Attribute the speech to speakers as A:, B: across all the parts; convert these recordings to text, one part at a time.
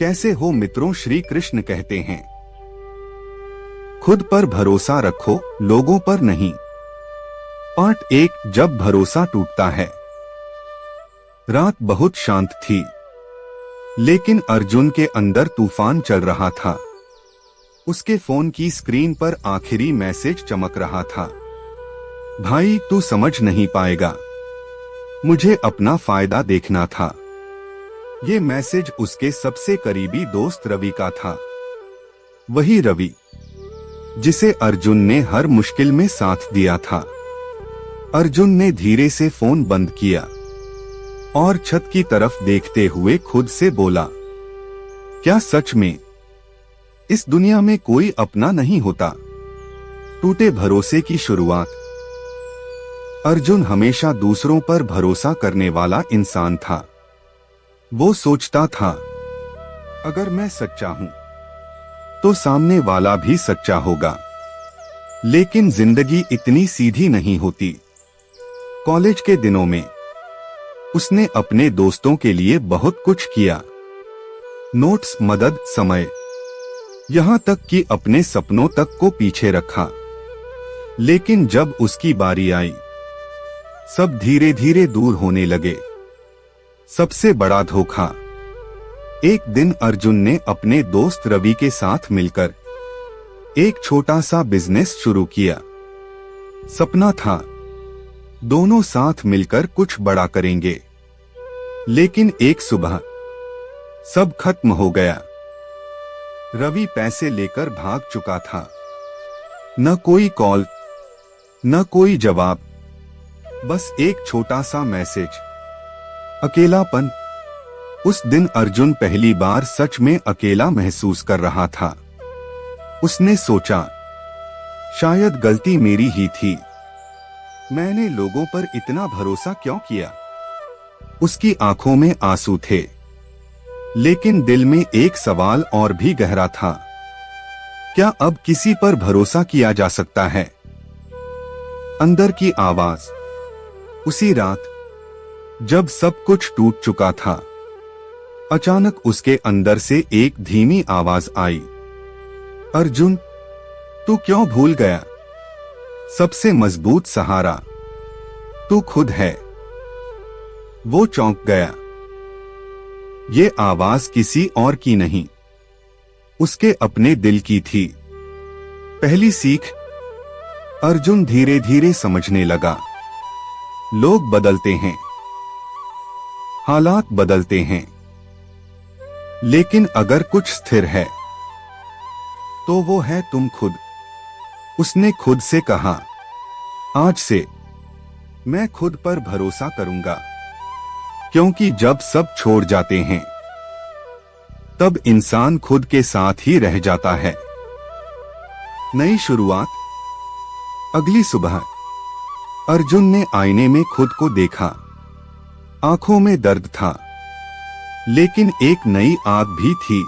A: कैसे हो मित्रों? श्री कृष्ण कहते हैं, खुद पर भरोसा रखो, लोगों पर नहीं। पार्ट 1। जब भरोसा टूटता है। रात बहुत शांत थी, लेकिन अर्जुन के अंदर तूफान चल रहा था। उसके फोन की स्क्रीन पर आखिरी मैसेज चमक रहा था, भाई तू समझ नहीं पाएगा, मुझे अपना फायदा देखना था। ये मैसेज उसके सबसे करीबी दोस्त रवि का था। वही रवि जिसे अर्जुन ने हर मुश्किल में साथ दिया था। अर्जुन ने धीरे से फोन बंद किया और छत की तरफ देखते हुए खुद से बोला, क्या सच में इस दुनिया में कोई अपना नहीं होता? टूटे भरोसे की शुरुआत। अर्जुन हमेशा दूसरों पर भरोसा करने वाला इंसान था। वो सोचता था, अगर मैं सच्चा हूं तो सामने वाला भी सच्चा होगा। लेकिन जिंदगी इतनी सीधी नहीं होती। कॉलेज के दिनों में उसने अपने दोस्तों के लिए बहुत कुछ किया, नोट्स, मदद, समय, यहां तक कि अपने सपनों तक को पीछे रखा। लेकिन जब उसकी बारी आई, सब धीरे धीरे दूर होने लगे। सबसे बड़ा धोखा। एक दिन अर्जुन ने अपने दोस्त रवि के साथ मिलकर एक छोटा सा बिजनेस शुरू किया। सपना था दोनों साथ मिलकर कुछ बड़ा करेंगे। लेकिन एक सुबह सब खत्म हो गया। रवि पैसे लेकर भाग चुका था। न कोई कॉल, न कोई जवाब, बस एक छोटा सा मैसेज। अकेलापन। उस दिन अर्जुन पहली बार सच में अकेला महसूस कर रहा था। उसने सोचा, शायद गलती मेरी ही थी, मैंने लोगों पर इतना भरोसा क्यों किया? उसकी आंखों में आंसू थे, लेकिन दिल में एक सवाल और भी गहरा था, क्या अब किसी पर भरोसा किया जा सकता है? अंदर की आवाज। उसी रात जब सब कुछ टूट चुका था, अचानक उसके अंदर से एक धीमी आवाज आई, अर्जुन तू क्यों भूल गया? सबसे मजबूत सहारा तू खुद है। वो चौंक गया। ये आवाज किसी और की नहीं, उसके अपने दिल की थी। पहली सीख। अर्जुन धीरे धीरे समझने लगा, लोग बदलते हैं, हालात बदलते हैं, लेकिन अगर कुछ स्थिर है तो वो है तुम खुद। उसने खुद से कहा, आज से मैं खुद पर भरोसा करूंगा, क्योंकि जब सब छोड़ जाते हैं तब इंसान खुद के साथ ही रह जाता है। नई शुरुआत। अगली सुबह अर्जुन ने आईने में खुद को देखा। आंखों में दर्द था, लेकिन एक नई आग भी थी।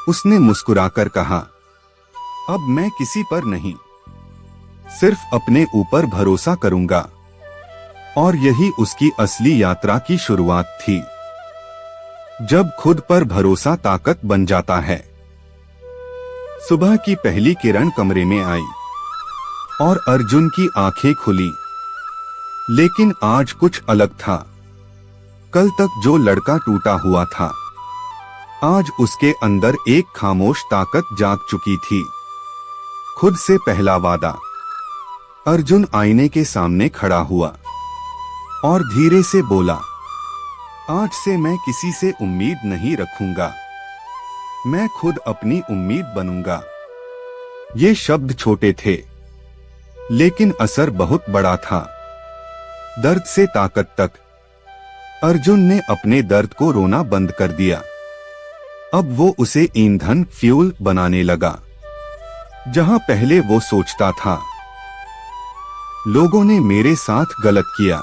A: उसने मुस्कुराकर कहा, अब मैं किसी पर नहीं, सिर्फ अपने ऊपर भरोसा करूंगा। और यही उसकी असली यात्रा की शुरुआत थी। जब खुद पर भरोसा ताकत बन जाता है। सुबह की पहली किरण कमरे में आई और अर्जुन की आंखें खुली। लेकिन आज कुछ अलग था। कल तक जो लड़का टूटा हुआ था, आज उसके अंदर एक खामोश ताकत जाग चुकी थी। खुद से पहला वादा। अर्जुन आईने के सामने खड़ा हुआ और धीरे से बोला, आज से मैं किसी से उम्मीद नहीं रखूंगा, मैं खुद अपनी उम्मीद बनूंगा। ये शब्द छोटे थे, लेकिन असर बहुत बड़ा था। दर्द से ताकत तक। अर्जुन ने अपने दर्द को रोना बंद कर दिया। अब वो उसे ईंधन, फ्यूल बनाने लगा। जहां पहले वो सोचता था, लोगों ने मेरे साथ गलत किया,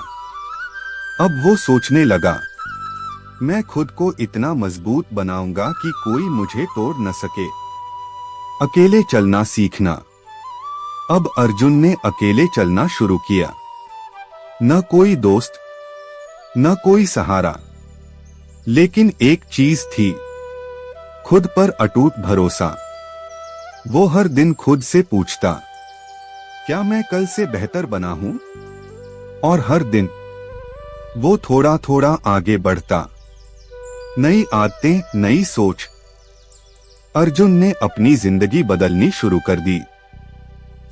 A: अब वो सोचने लगा, मैं खुद को इतना मजबूत बनाऊंगा कि कोई मुझे तोड़ न सके। अकेले चलना सीखना। अब अर्जुन ने अकेले चलना शुरू किया। न कोई दोस्त, न कोई सहारा, लेकिन एक चीज थी, खुद पर अटूट भरोसा। वो हर दिन खुद से पूछता, क्या मैं कल से बेहतर बना हूं? और हर दिन वो थोड़ा थोड़ा आगे बढ़ता। नई आदतें, नई सोच। अर्जुन ने अपनी जिंदगी बदलनी शुरू कर दी।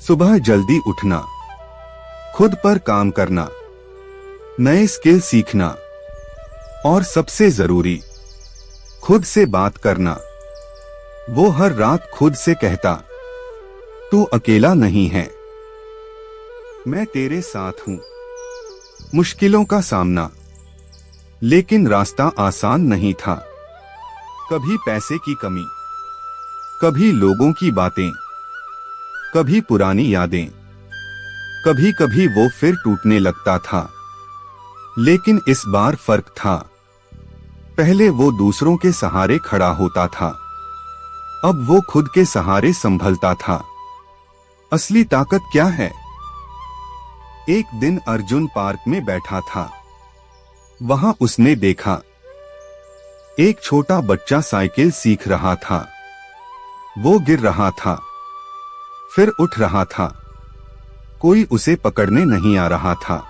A: सुबह जल्दी उठना, खुद पर काम करना, नए स्किल सीखना और सबसे जरूरी, खुद से बात करना। वो हर रात खुद से कहता, तू अकेला नहीं है, मैं तेरे साथ हूं। मुश्किलों का सामना, लेकिन रास्ता आसान नहीं था। कभी पैसे की कमी, कभी लोगों की बातें, कभी पुरानी यादें। कभी कभी वो फिर टूटने लगता था, लेकिन इस बार फर्क था। पहले वो दूसरों के सहारे खड़ा होता था, अब वो खुद के सहारे संभलता था। असली ताकत क्या है? एक दिन अर्जुन पार्क में बैठा था। वहां उसने देखा एक छोटा बच्चा साइकिल सीख रहा था। वो गिर रहा था, फिर उठ रहा था। कोई उसे पकड़ने नहीं आ रहा था,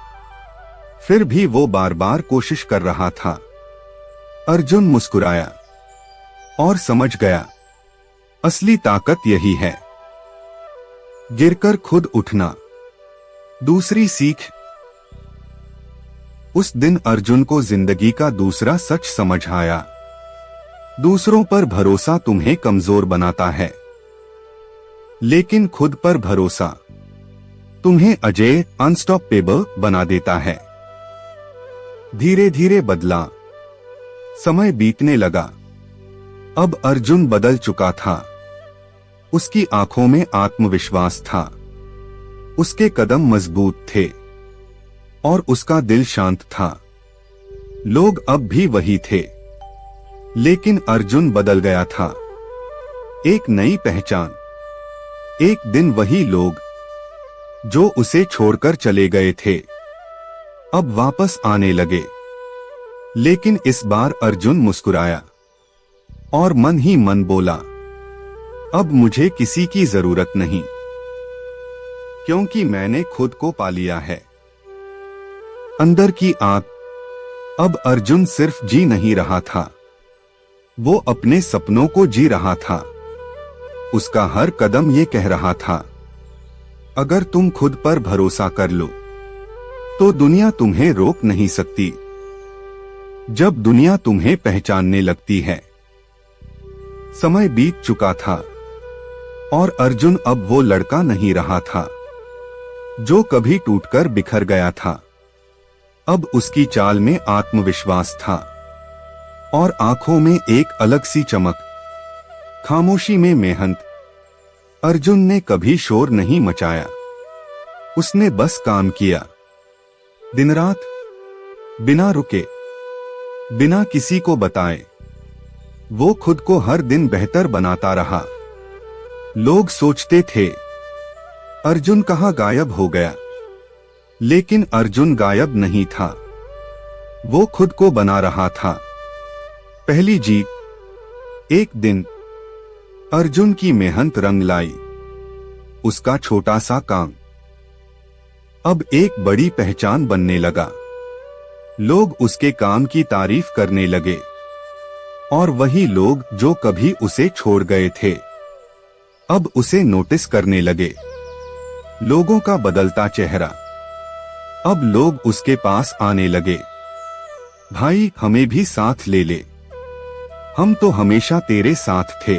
A: फिर भी वो बार बार कोशिश कर रहा था। अर्जुन मुस्कुराया और समझ गया, असली ताकत यही है, गिरकर खुद उठना। दूसरी सीख। उस दिन अर्जुन को जिंदगी का दूसरा सच समझ आया। दूसरों पर भरोसा तुम्हें कमजोर बनाता है, लेकिन खुद पर भरोसा तुम्हें अजेय, अनस्टॉपेबल बना देता है। धीरे धीरे बदला, समय बीतने लगा। अब अर्जुन बदल चुका था। उसकी आंखों में आत्मविश्वास था, उसके कदम मजबूत थे और उसका दिल शांत था। लोग अब भी वही थे, लेकिन अर्जुन बदल गया था। एक नई पहचान। एक दिन वही लोग जो उसे छोड़कर चले गए थे, अब वापस आने लगे। लेकिन इस बार अर्जुन मुस्कुराया और मन ही मन बोला, अब मुझे किसी की जरूरत नहीं, क्योंकि मैंने खुद को पा लिया है। अंदर की आग। अब अर्जुन सिर्फ जी नहीं रहा था, वो अपने सपनों को जी रहा था। उसका हर कदम ये कह रहा था, अगर तुम खुद पर भरोसा कर लो तो दुनिया तुम्हें रोक नहीं सकती। जब दुनिया तुम्हें पहचानने लगती है। समय बीत चुका था और अर्जुन अब वो लड़का नहीं रहा था जो कभी टूटकर बिखर गया था। अब उसकी चाल में आत्मविश्वास था और आंखों में एक अलग सी चमक, खामोशी में मेहनत। अर्जुन ने कभी शोर नहीं मचाया, उसने बस काम किया, दिन रात, बिना रुके, बिना किसी को बताए। वो खुद को हर दिन बेहतर बनाता रहा। लोग सोचते थे, अर्जुन कहाँ गायब हो गया, लेकिन अर्जुन गायब नहीं था, वो खुद को बना रहा था। पहली जीत। एक दिन अर्जुन की मेहनत रंग लाई। उसका छोटा सा काम अब एक बड़ी पहचान बनने लगा। लोग उसके काम की तारीफ करने लगे और वही लोग जो कभी उसे छोड़ गए थे अब उसे नोटिस करने लगे। लोगों का बदलता चेहरा। अब लोग उसके पास आने लगे, भाई हमें भी साथ ले ले, हम तो हमेशा तेरे साथ थे।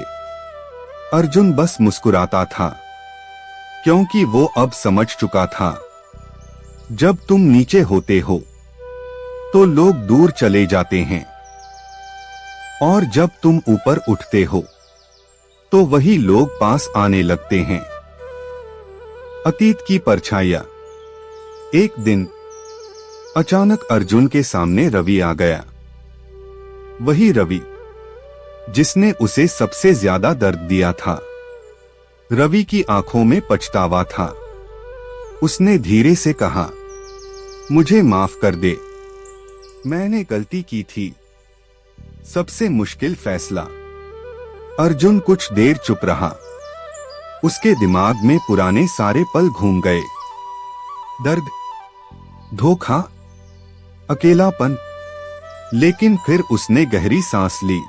A: अर्जुन बस मुस्कुराता था, क्योंकि वो अब समझ चुका था, जब तुम नीचे होते हो तो लोग दूर चले जाते हैं, और जब तुम ऊपर उठते हो तो वही लोग पास आने लगते हैं। अतीत की परछाइयां। एक दिन अचानक अर्जुन के सामने रवि आ गया। वही रवि जिसने उसे सबसे ज्यादा दर्द दिया था। रवि की आंखों में पछतावा था। उसने धीरे से कहा, मुझे माफ कर दे, मैंने गलती की थी। सबसे मुश्किल फैसला, अर्जुन कुछ देर चुप रहा। उसके दिमाग में पुराने सारे पल घूम गए। दर्द, धोखा, अकेलापन। लेकिन फिर उसने गहरी सांस ली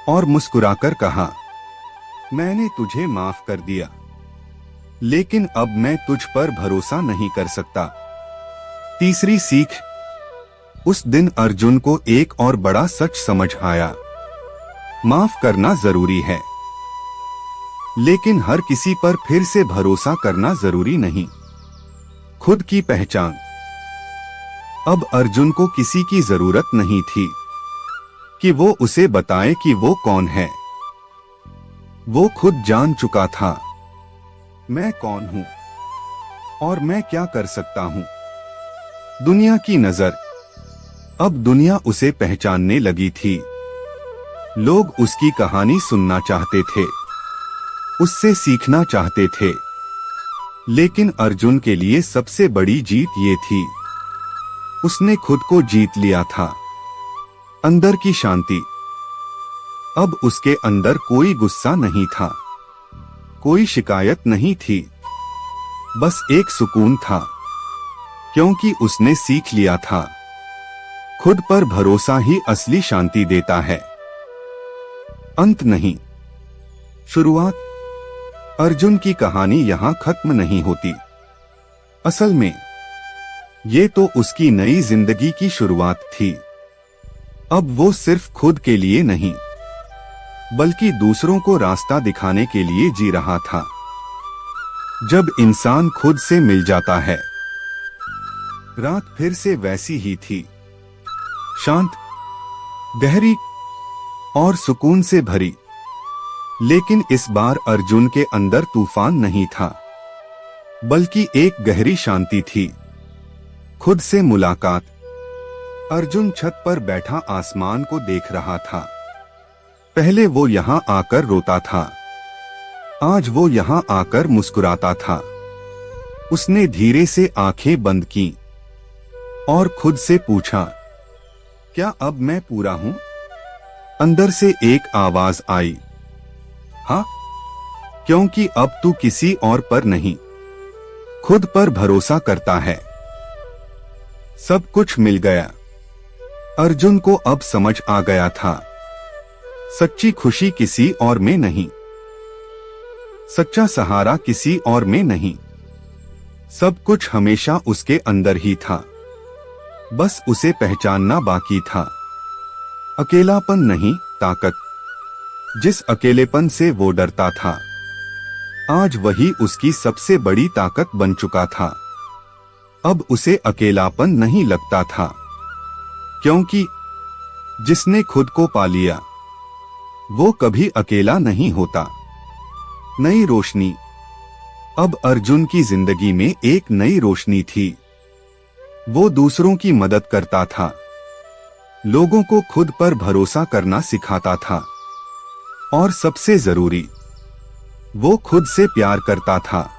A: और मुस्कुराकर कहा, मैंने तुझे माफ कर दिया, लेकिन अब मैं तुझ पर भरोसा नहीं कर सकता। तीसरी सीख। उस दिन अर्जुन को एक और बड़ा सच समझ आया। माफ करना जरूरी है, लेकिन हर किसी पर फिर से भरोसा करना जरूरी नहीं। खुद की पहचान। अब अर्जुन को किसी की जरूरत नहीं थी कि वो उसे बताए कि वो कौन है। वो खुद जान चुका था, मैं कौन हूं और मैं क्या कर सकता हूं। दुनिया की नजर। अब दुनिया उसे पहचानने लगी थी। लोग उसकी कहानी सुनना चाहते थे, उससे सीखना चाहते थे। लेकिन अर्जुन के लिए सबसे बड़ी जीत ये थी, उसने खुद को जीत लिया था। अंदर की शांति। अब उसके अंदर कोई गुस्सा नहीं था, कोई शिकायत नहीं थी, बस एक सुकून था, क्योंकि उसने सीख लिया था, खुद पर भरोसा ही असली शांति देता है। अंत नहीं, शुरुआत। अर्जुन की कहानी यहां खत्म नहीं होती। असल में ये तो उसकी नई जिंदगी की शुरुआत थी। अब वो सिर्फ खुद के लिए नहीं, बल्कि दूसरों को रास्ता दिखाने के लिए जी रहा था। जब इंसान खुद से मिल जाता है, रात फिर से वैसी ही थी, शांत, गहरी और सुकून से भरी। लेकिन इस बार अर्जुन के अंदर तूफान नहीं था, बल्कि एक गहरी शांति थी। खुद से मुलाकात। अर्जुन छत पर बैठा आसमान को देख रहा था। पहले वो यहां आकर रोता था, आज वो यहां आकर मुस्कुराता था। उसने धीरे से आंखें बंद की और खुद से पूछा, क्या अब मैं पूरा हूं? अंदर से एक आवाज आई, हाँ, क्योंकि अब तू किसी और पर नहीं, खुद पर भरोसा करता है। सब कुछ मिल गया। अर्जुन को अब समझ आ गया था, सच्ची खुशी किसी और में नहीं, सच्चा सहारा किसी और में नहीं, सब कुछ हमेशा उसके अंदर ही था, बस उसे पहचानना बाकी था। अकेलापन नहीं, ताकत। जिस अकेलेपन से वो डरता था, आज वही उसकी सबसे बड़ी ताकत बन चुका था। अब उसे अकेलापन नहीं लगता था, क्योंकि जिसने खुद को पा लिया, वो कभी अकेला नहीं होता। नई रोशनी। अब अर्जुन की जिंदगी में एक नई रोशनी थी। वो दूसरों की मदद करता था, लोगों को खुद पर भरोसा करना सिखाता था, और सबसे जरूरी, वो खुद से प्यार करता था।